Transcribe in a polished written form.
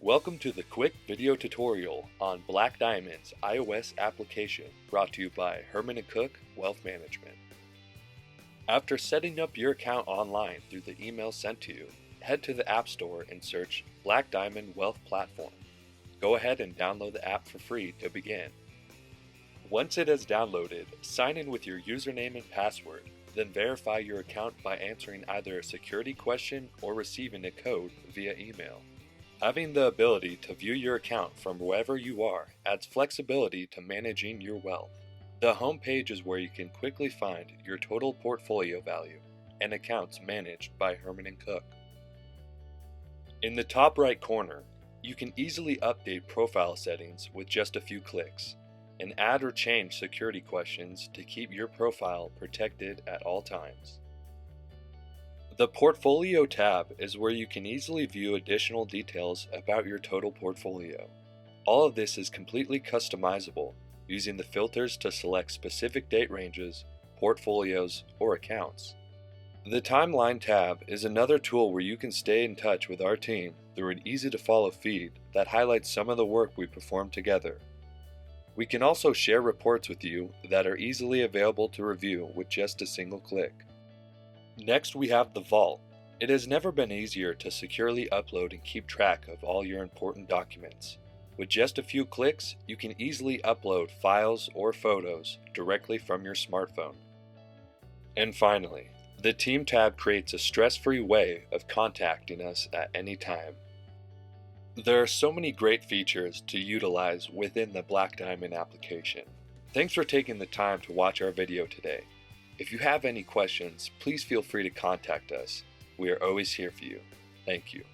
Welcome to the quick video tutorial on Black Diamond's iOS application brought to you by Herman & Cook Wealth Management. After setting up your account online through the email sent to you, head to the App Store and search Black Diamond Wealth Platform. Go ahead and download the app for free to begin. Once it is downloaded, sign in with your username and password, then verify your account by answering either a security question or receiving a code via email. Having the ability to view your account from wherever you are adds flexibility to managing your wealth. The home page is where you can quickly find your total portfolio value and accounts managed by Herman & Cook. In the top right corner, you can easily update profile settings with just a few clicks, and add or change security questions to keep your profile protected at all times. The Portfolio tab is where you can easily view additional details about your total portfolio. All of this is completely customizable using the filters to select specific date ranges, portfolios, or accounts. The Timeline tab is another tool where you can stay in touch with our team through an easy-to-follow feed that highlights some of the work we perform together. We can also share reports with you that are easily available to review with just a single click. Next, we have the Vault. It has never been easier to securely upload and keep track of all your important documents. With just a few clicks, you can easily upload files or photos directly from your smartphone. And finally, the Team tab creates a stress-free way of contacting us at any time. There are so many great features to utilize within the Black Diamond application. Thanks for taking the time to watch our video today. If you have any questions, please feel free to contact us. We are always here for you. Thank you.